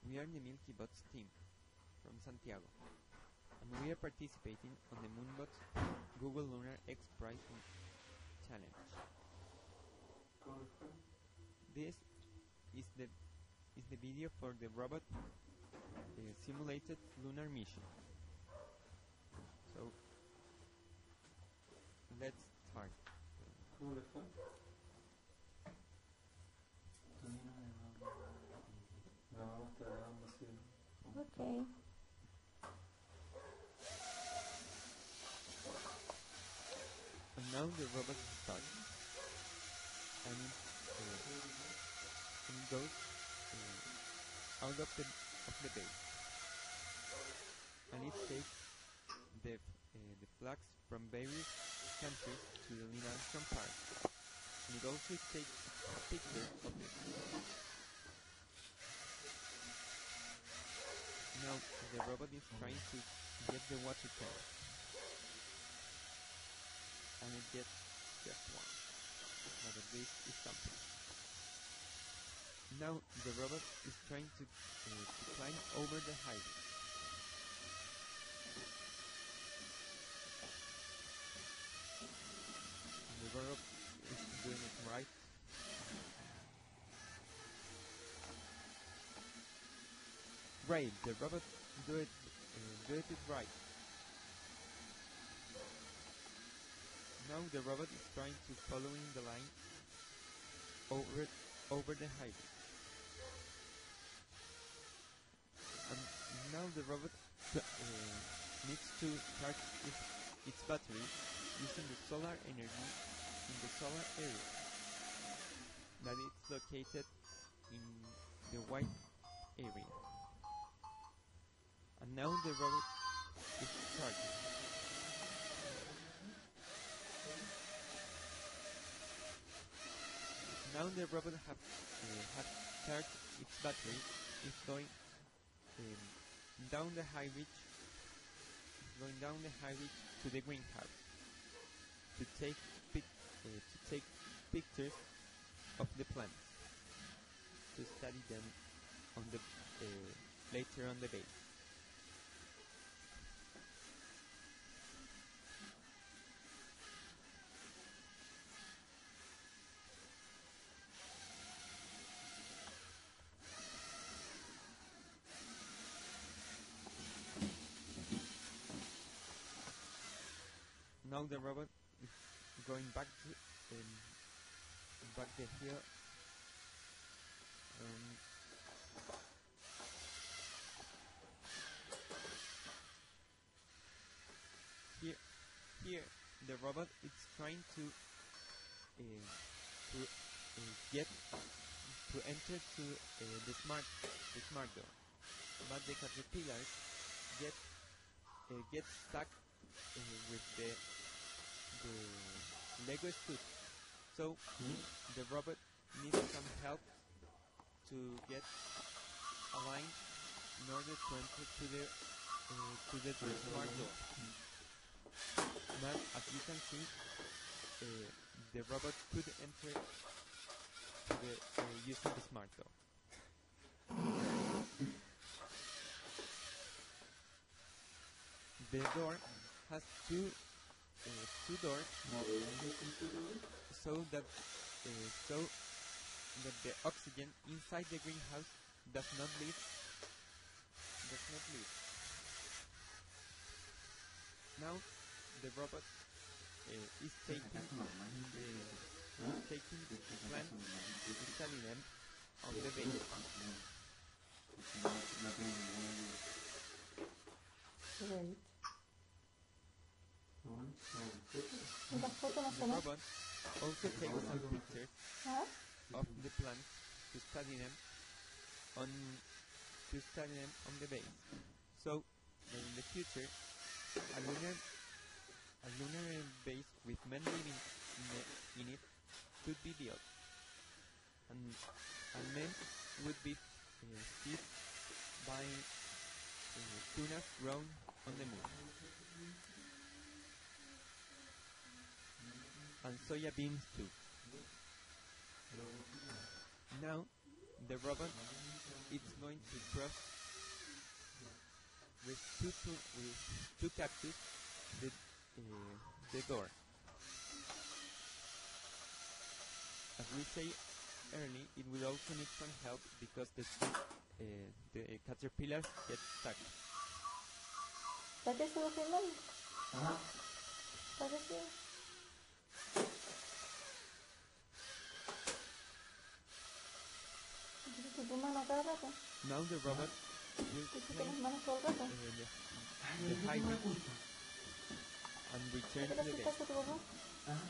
We are the Milkybots team from Santiago, and we are participating on the Moonbots Google Lunar X PRIZE Challenge. This is the video for the robot simulated lunar mission. So let's start. Okay. And now the robot starts, and it goes out of the base, and it takes the flags from various countries to the Neil Armstrong Park, and it also takes a picture of it. Now the robot is trying to get the water tank, and it gets just one, but at least it's something. Now the robot is trying to climb over the highway. The robot is doing it right. Great, the robot do it right. Now the robot is trying to following the line over the highway. And now the robot needs to charge its battery using the solar energy in the solar area that is located in the white area. And now the robot is charging. Now the robot have charged its battery. It's going down the highway to the greenhouse to take pictures of the plants, to study them on the later on the base. Now the robot is going back the hill. Here the robot is trying to enter to the smart door, but the caterpillars get stuck with the Lego scoot. So the robot needs some help to get aligned in order to enter to the smart door. But as you can see, the robot could enter to using the smart door. The door has two doors, so that the oxygen inside the greenhouse does not leave. Now the robot is taking the plants, studying them on the base. Great. The robot also takes some pictures of the plants to study them on the base. So that in the future a lunar base with men living in it could be built, and men would be fed by tuna grown on the moon, and soya beans too. Now the robot it's going to cross with two cactus the door. As we say early, it will also need some help because the caterpillars get stuck. ¿Para qué estuvo filmando? Ajá. ¿Para qué estuvo? ¿Y tu mano cada rato? Now the robot will ¿Y tú climb las manos todo el rato? the high ridge and return ¿Qué to le the explicaste a tu papá? Ajá.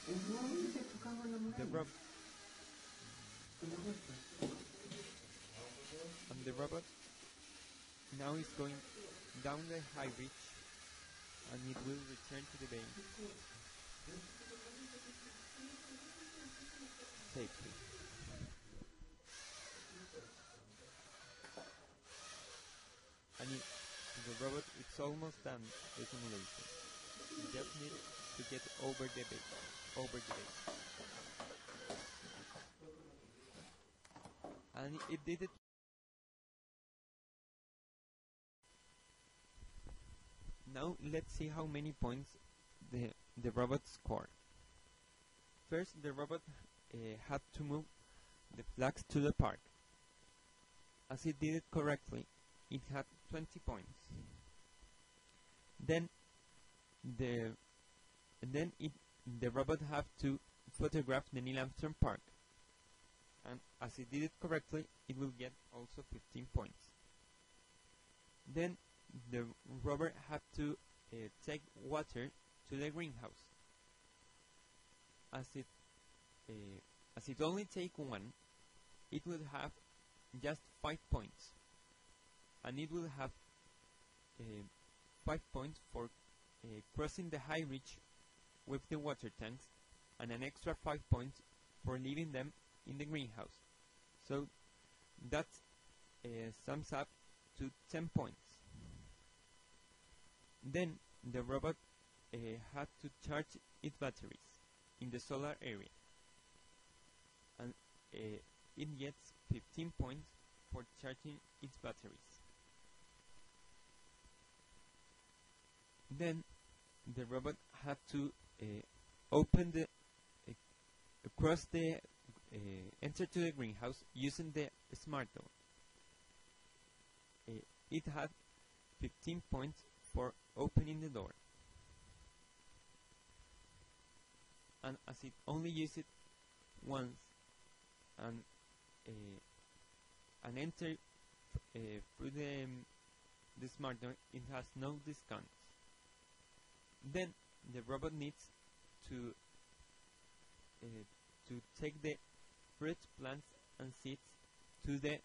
No, dice tocando la muralla. The robot now is going down the high ridge and it will return to the base safely. And the robot is almost done the simulation. It just needs to get over the base. And it did it. Now let's see how many points the robot scored. First, the robot had to move the flags to the park. As it did it correctly, it had 20 points. Then the robot had to photograph the Neil Armstrong Park. And as it did it correctly, it will get also 15 points. Then the robot had to take water to the greenhouse. As it only take one, it would have just 5 points, and it will have 5 points for crossing the high ridge with the water tanks, and an extra 5 points for leaving them in the greenhouse. So that sums up to 10 points. Then the robot had to charge its batteries in the solar area, and it gets 15 points for charging its batteries. Then the robot had to open the enter to the greenhouse using the smart door. It had 15 points for opening the door, and as it only used it once and enter through the smart door, it has no discounts. Then the robot needs to take the fruit, plants, and seeds to the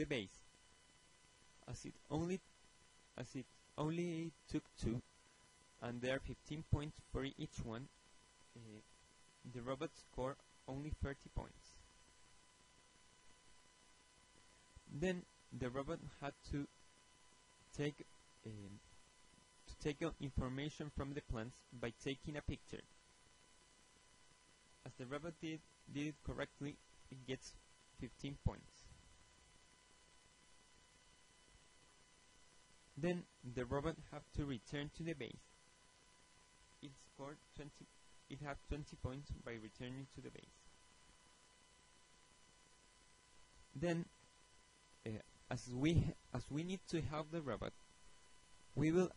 base. As it only took 2, and there are 15 points for each one, the robot scored only 30 points. Then the robot had to take information from the plants by taking a picture. As the robot did it correctly, it gets 15 points. Then the robot had to return to the base. It scored 20. It had 20 points by returning to the base. Then, as we need to help the robot, we will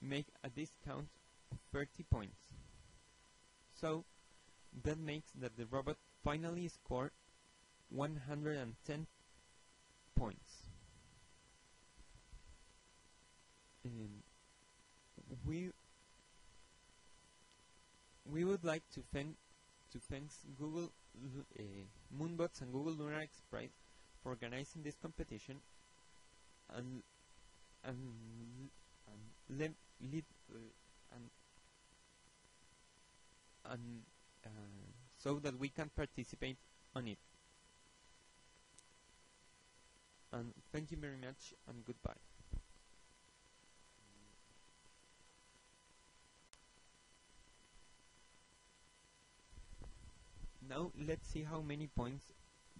make a discount of 30 points. So that makes that the robot finally scored 110 points. We would like to thank Google Moonbots and Google Lunar X PRIZE for organizing this competition and so that we can participate on it. And thank you very much, and goodbye. Now let's see how many points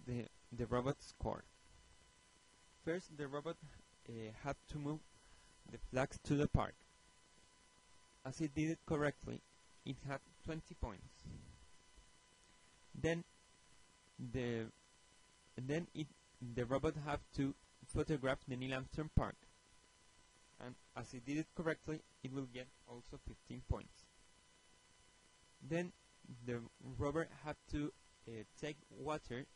the robot scored. First, the robot had to move the flags to the park. As it did it correctly, it had 20 points. Then the robot had to photograph the Neil Armstrong Park, and as it did it correctly, it will get also 15 points. Then the robot had to take water